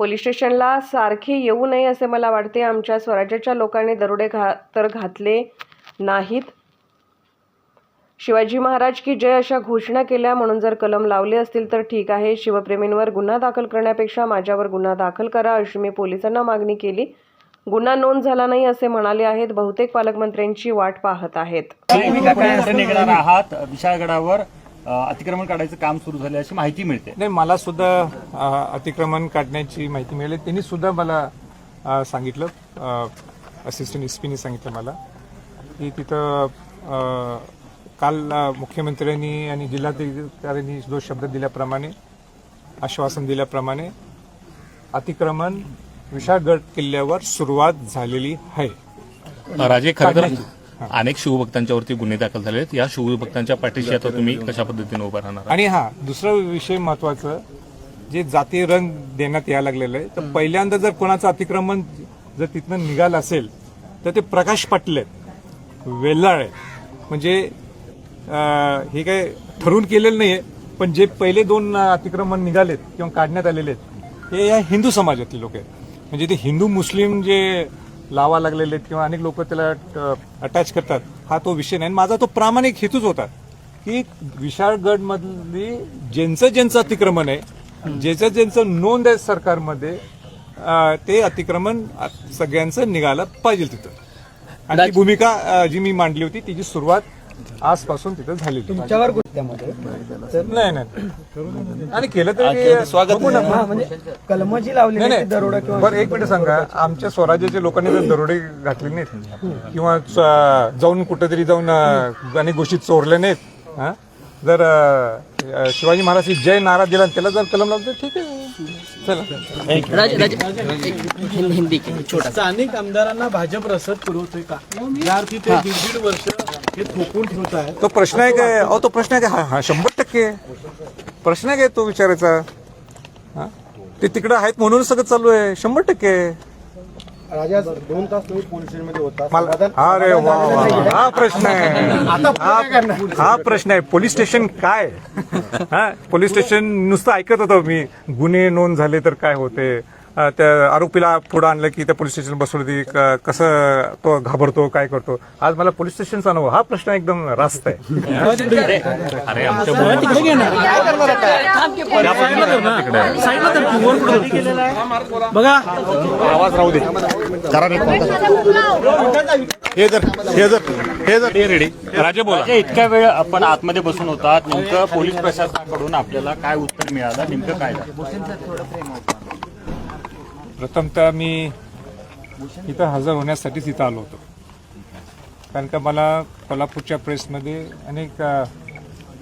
Police स्टेशनला सारखे येऊ नये असे मला वाटते. आमच्या स्वराज्याच्या लोकांनी दरोडे तर घातले नाहीत. शिवाजी महाराज की जय अशा घोषणा केल्या म्हणून जर कलम लावले असतील तर ठीक आहे. शिवप्रेमींवर गुन्हा दाखल करण्यापेक्षा माझ्यावर गुन्हा दाखल करा अशी मी पोलिसांना मागणी केली. गुन्हा नोंद झाला नाही असे म्हणाले आहेत. बहुतेक पालकमंत्र्यांची वाट पाहत आहेत. निघणार आहात विशाळगडावर अतिक्रमण काढायचं काम सुरू झाले अशी माहिती मिळते. नाही, मला सुद्धा अतिक्रमण काढण्याची माहिती मिळाली. त्यांनी सुद्धा मला सांगितलं, असिस्टंट एसपीने सांगितलं मला की तिथं काल मुख्यमंत्र्यांनी आणि जिल्हाधिकाऱ्यांनी जो शब्द दिल्याप्रमाणे, आश्वासन दिल्याप्रमाणे अतिक्रमण विशाळगड किल्ल्यावर सुरुवात झालेली आहे. राजे, खरं तर अनेक शिवभक्तांच्यावरती गुन्हे दाखल झाले आहेत. या शिवभक्तांच्या पाठीशी आता तुम्ही कशा पद्धतीने उभा राहणार? आणि दुसरा विषय महत्वाचं, जे जातीय रंग देण्यात यायला लागलेलं आहे, तर पहिल्यांदा जर कोणाचं अतिक्रमण जर तिथनं निघालं असेल तर ते प्रकाश पाटील आहेत, वेल्लाळ आहे. म्हणजे हे काय ठरवून केलेलं नाहीये, पण जे पहिले 2 अतिक्रमण निघालेत किंवा काढण्यात आलेले आहेत हे या हिंदू समाजातले लोक आहेत. म्हणजे ते हिंदू मुस्लिम जे लावा लागलेले आहेत किंवा अनेक लोक त्याला अटॅच करतात, हा तो विषय नाही. माझा तो प्रामाणिक हेतूच होता की विशाळगड मधली ज्यांचं अतिक्रमण आहे, ज्यांचं नोंद आहे सरकारमध्ये, ते अतिक्रमण सगळ्यांचं निघालं पाहिजे तिथं. आणि ती भूमिका जी मी मांडली होती तिची सुरुवात आजपासून तिथं झाली. तुमच्यावर नाही आणि केलं तर स्वागत म्हणजे कलम जी लावली दरोडा किंवा बरं, एक मिनिट सांगा, आमच्या स्वराज्याच्या लोकांनी जर दरोडे घातले नाहीत किंवा जाऊन कुठेतरी जाऊन अनेक गोष्टी चोरल्या नाहीत, जर शिवाजी महाराज जय नारा दिला त्याला जर कलम लावलं तर ठीक आहे, चला. स्थानिक आमदारांना भाजप रसद पुरवतोय का? या अर्थी ते 1.5 वर्ष हे थोपून ठेवत आहे. तो प्रश्न आहे काय? तो प्रश्न आहे काय? हा 100% प्रश्न आहे काय तो विचारायचा? ते तिकडे आहेत म्हणून सगळं चालू आहे. 100% राजा 2 तास तुम्ही पोलीस स्टेशनमध्ये होता. अरे वा, हा प्रश्न आहे. हा प्रश्न आहे. पोलीस स्टेशन काय? पोलीस स्टेशन नुसतं ऐकत होतो मी, गुन्हे नोंद झाले तर काय होते, त्या आरोपीला पुढे आणलं की त्या पोलीस स्टेशन बसवली, कसं तो घाबरतो, काय करतो. आज मला पोलीस स्टेशनचा अनुभव, हा प्रश्न एकदम रास्त आहे. अरे आमच्या बघा, आवाज राहू दे. हे रेडी. राजे बोला. इतक्या वेळ आपण आतमध्ये बसून होतात, नेमकं पोलीस प्रशासनाकडून आपल्याला काय उत्तर मिळालं, नेमकं काय झालं? प्रथमतः मी इथं हजर होण्यासाठीच इथं आलो होतो, कारण का मला कोल्हापूरच्या प्रेसमध्ये अनेक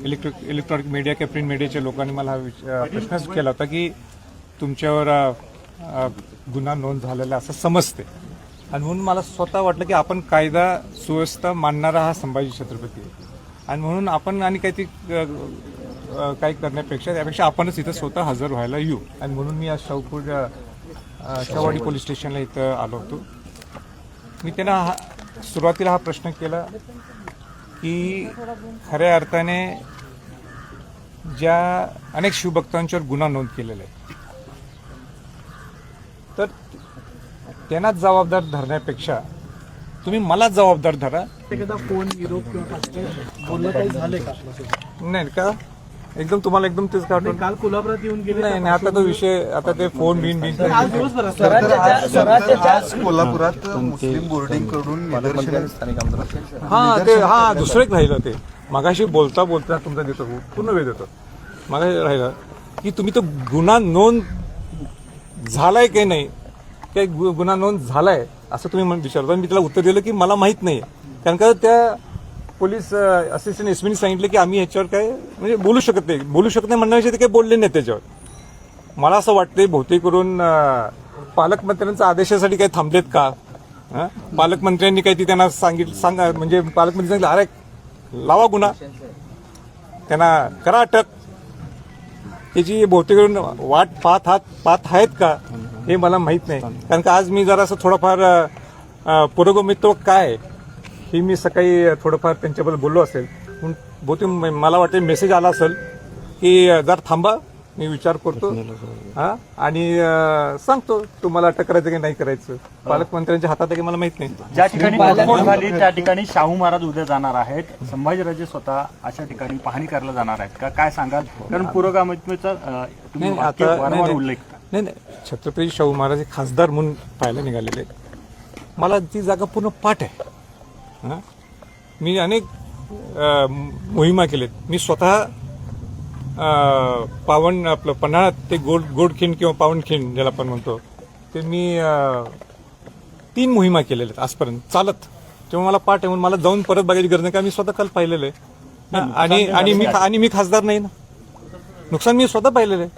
इलेक्ट्रॉनिक मीडिया किंवा प्रिंट मीडियाच्या लोकांनी मला हा प्रश्नच केला होता की तुमच्यावर गुन्हा नोंद झालेला असं समजते. आणि म्हणून मला स्वतः वाटलं की आपण कायदा सुव्यवस्था मानणारा हा संभाजी छत्रपती आहे, आणि म्हणून आपण आणि काही करण्यापेक्षा त्यापेक्षा आपणच इथं स्वतः हजर व्हायला येऊ. आणि म्हणून मी आज शाहूवाडी पोलीस स्टेशनला इथं आलो होतो. मी त्यांना सुरुवातीला हा प्रश्न केला की खऱ्या अर्थाने ज्या अनेक शिवभक्तांच्यावर गुन्हा नोंद केलेला आहे, तर त्यांनाच जबाबदार धरण्यापेक्षा तुम्ही मलाच जबाबदार धरा. एखादा फोन विरोध किंवा बोलणं काही झालंय का? नाही का? एकदम तुम्हाला एकदम तेच काढून काल कोल्हापुरात येऊन गेले. नाही, आता तो विषय, आता ते फोन बिन आज दिवसभर कोल्हापुरात मुस्लिम बोर्डिंग कडून दुसरं एक राहिलं. ते मगाशी बोलता तुमचा देतो पूर्ण वेळ देतो. मगाशी राहिलं की तुम्ही तो गुन्हा नोंद झालाय की नाही, काही गुन्हा नोंद झालाय असं तुम्ही विचारता. मी त्याला उत्तर दिलं की मला माहित नाही, कारण का त्या पोलीस असिस्टंट एसपीने सांगितलं की आम्ही ह्याच्यावर काय म्हणजे बोलू शकत नाही म्हणण्याविषयी ते काही बोलले नाही त्याच्यावर. मला असं वाटतंय बहुतेक करून पालकमंत्र्यांच्या आदेशासाठी काही थांबलेत का? पालकमंत्र्यांनी काही त्यांना म्हणजे पालकमंत्री सांगितलं अरे लावा गुन्हा, त्यांना करा अटक. त्याची बहुतेक करून वाट पाहत आहेत का हे मला माहीत नाही. कारण का आज मी जरा असं थोडंफार पुरोगमित्व काय हे मी सकाळी थोडंफार त्यांच्याबद्दल बोललो असेल, बहुतेक मला वाटतं मेसेज आला असेल की जर थांबा, मी विचार करतो हा आणि सांगतो तुम्हाला अटक करायचं की नाही करायचं. पालकमंत्र्यांच्या हातात आहे की मला माहित नाही. ज्या ठिकाणी तोडफोड झाली त्या ठिकाणी शाहू महाराज उद्या जाणार आहेत. संभाजीराजे स्वतः अशा ठिकाणी पाहणी करायला जाणार आहेत का, काय सांगाल? कारण पुरोगामित्वाचा तुम्ही नाही, वाक्य आता वारंवार नाही, उल्लेख नाही नाही छत्रपती शाहू महाराज हे खासदार म्हणून पाहायला निघालेले आहेत. मला ती जागा पूर्ण पाठ आहे. हा? मी अनेक मोहिमा केलेत. मी स्वतः पावन आपलं पन्हाळा ते गोडखिंड किंवा पावनखिंड ज्याला आपण म्हणतो ते मी 3 मोहिमा केलेल्या आहेत आजपर्यंत चालत. तेव्हा मला पाठ आहे म्हणून मला जाऊन परत बघायची गरज नाही, का मी स्वतः काल पाहिलेलं आहे. आणि मी खासदार नाही ना, नुकसान मी स्वतः पाहिलेलं आहे.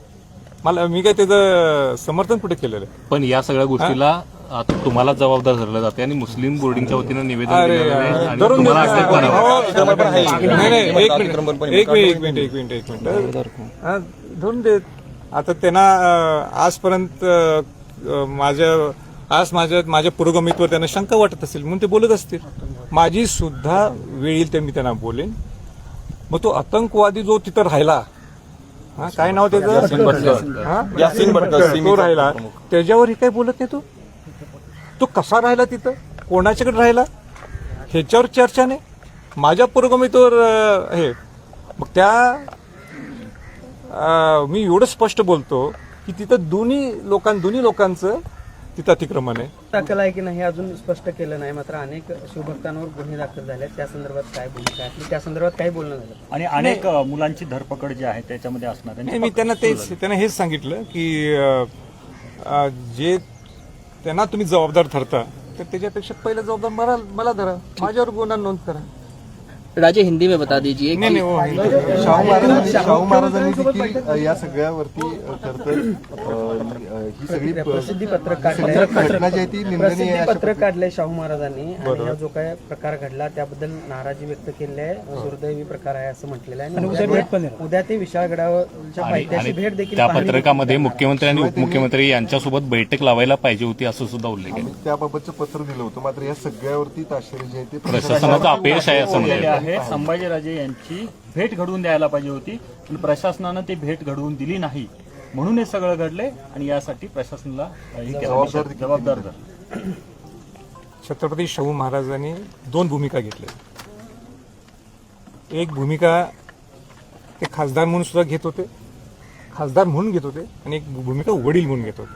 मी काय त्याचं समर्थन कुठे केलेलं आहे. पण या सगळ्या गोष्टीला आता तुम्हाला जबाबदार धरलं जाते आणि मुस्लिम बोर्डिंगच्या वतीनं निवेदन दिलेलं आहे आणि धरून तुम्हाला देतो. अटक बनावं. नाही, एक मिनिट हा, धरून देत. आता त्यांना आजपर्यंत माझ्या पुरोगामित्वावर त्यांना शंका वाटत असेल म्हणून ते बोलत असतील. माझी सुद्धा वेळ येईल ते मी त्यांना बोलेन. मग तो आतंकवादी जो तिथं राहिला, हा, काय नाव त्याचं, यासिन भटकर, तो राहिला, त्याच्यावरही काही बोलत नाही. तो कसा राहिला तिथं, कोणाच्याकडे राहिला, ह्याच्यावर चर्चा नाही. माझ्या पुरोगामित्वावर हे मग मी एवढं स्पष्ट बोलतो की तिथं दोन्ही लोकांचं तिथं अतिक्रमण आहे. दाखल आहे की नाही अजून स्पष्ट केलं नाही. मात्र अनेक शिवभक्तांवर गुन्हे दाखल झाले, त्या संदर्भात काय भूमिका आहे, त्या संदर्भात काही बोलणं झालं आणि अनेक मुलांची धरपकड जी आहे त्याच्यामध्ये असणार आहे. मी त्यांना हेच सांगितलं की जे त्यांना तुम्ही जबाबदार ठरता तर त्याच्यापेक्षा पहिलं जबाबदार मला धरा, माझ्यावर गुन्हा नोंद करा. राजे हिंदी में बता दीजिए नाही नाही, शाहू महाराजांनी देखील या सगळ्यावरती खरतर ही सगळी प्रसिद्धी पत्रक काढलंय, घटना जी आहे ती निंदनीय आहे प्रसिद्धी अशा पत्रक काढलंय शाहू महाराजांनी आणि हा जो काय प्रकार घडला त्याबद्दल नाराजी व्यक्त केली आहे. दुर्दैवी प्रकार आहे असं म्हटलेलं आहे. आणि उद्या ते विशाळगडावरच्या पायथ्याशी भेट देखील त्या पाहणी पत्रकामध्ये मुख्यमंत्री आणि उपमुख्यमंत्री यांच्यासोबत बैठक लावायला पाहिजे होती असं सुद्धा उल्लेख आहे. त्याबाबतचं पत्र दिलं होतं. मात्र या सगळ्यावरती ताशेरे जे आहे ते प्रशासनाचं अपयश आहे असं बोललेले म्हणतात. आहे. संभाजीराजे यांची भेट घडवून द्यायला पाहिजे होती पण प्रशासनानं ती भेट घडवून दिली नाही म्हणून हे सगळं घडले आणि यासाठी प्रशासनाला जबाबदार धरलं. छत्रपती शाहू महाराजांनी 2 भूमिका घेतल्या. एक भूमिका ते खासदार म्हणून सुद्धा घेत होते, आणि एक भूमिका वडील म्हणून घेत होते.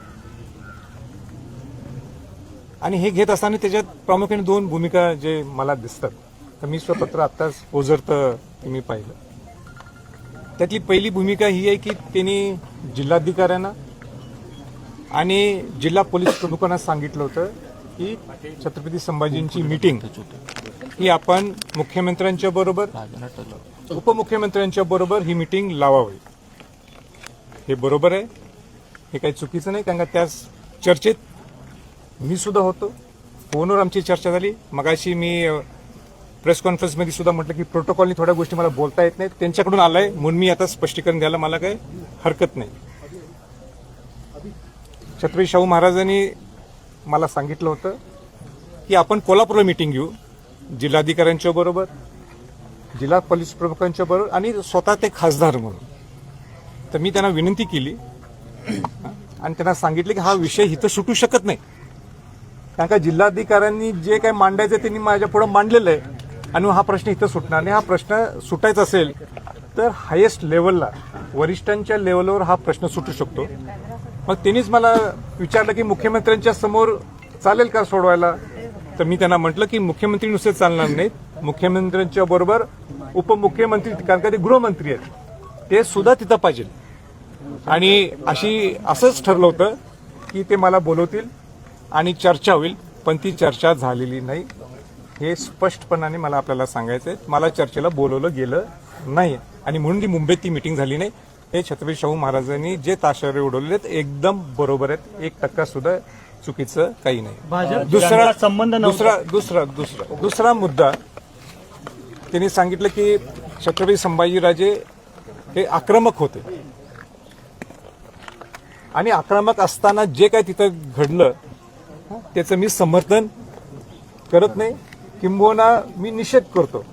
आणि हे घेत असताना त्याच्यात प्रामुख्याने 2 भूमिका जे मला दिसतात. तर मी स्वतंत्र आत्ताच ओझरतं मी पाहिलं. त्यातली पहिली भूमिका ही आहे की त्यांनी जिल्हाधिकाऱ्यांना आणि जिल्हा पोलीस प्रमुखांना सांगितलं होतं की छत्रपती संभाजींची मीटिंग ही आपण मुख्यमंत्र्यांच्या बरोबर, उपमुख्यमंत्र्यांच्या बरोबर ही मीटिंग लावावी. हे बरोबर आहे, हे काही चुकीचं नाही. कारण का त्या चर्चेत मी सुद्धा होतो, फोनवर आमची चर्चा झाली. मगाशी मी प्रेस कॉन्फरन्समध्ये सुद्धा म्हटलं की प्रोटोकॉलनी थोड्या गोष्टी मला बोलता येत नाहीत, त्यांच्याकडून आलाय म्हणून मी आता स्पष्टीकरण द्यायला मला काही हरकत नाही. छत्रपती शाहू महाराजांनी मला सांगितलं होतं की आपण कोल्हापूरला मीटिंग घेऊ, जिल्हाधिकाऱ्यांच्या बरोबर, जिल्हा पोलीस प्रमुखांच्या बरोबर आणि स्वतः ते खासदार म्हणून. तर मी त्यांना विनंती केली आणि त्यांना सांगितलं की हा विषय इथं सुटू शकत नाही. कारण का जिल्हाधिकाऱ्यांनी जे काही मांडायचं त्यांनी माझ्या पुढे मांडलेलं आहे आणि हा प्रश्न इथं सुटणार नाही. हा प्रश्न सुटायचा असेल तर हायेस्ट लेवलला, वरिष्ठांच्या लेवलवर हा प्रश्न सुटू शकतो. मग त्यांनीच मला विचारलं की मुख्यमंत्र्यांच्या समोर चालेल का सोडवायला. तर मी त्यांना म्हटलं की मुख्यमंत्री नुसते चालणार नाहीत, मुख्यमंत्र्यांच्या बरोबर उपमुख्यमंत्री, कारण का ते गृहमंत्री आहेत, ते सुद्धा तिथं पाहिजे. आणि असंच ठरलं होतं की ते मला बोलवतील आणि चर्चा होईल, पण ती चर्चा झालेली नाही. हे स्पष्टपणाने मला आपल्याला सांगायचं आहे. मला चर्चेला बोलवलं गेलं नाही आणि म्हणून ती मुंबईत ती मीटिंग झाली नाही. हे छत्रपती शाहू महाराजांनी जे ताशेरे उडवलेले आहेत एकदम बरोबर आहेत, 1% सुद्धा चुकीचं काही नाही. दुसरा मुद्दा त्यांनी सांगितलं की छत्रपती संभाजीराजे हे आक्रमक होते आणि आक्रमक असताना जे काय तिथं घडलं त्याचं मी समर्थन करत नाही, किंबहुना मी निषेध करतो.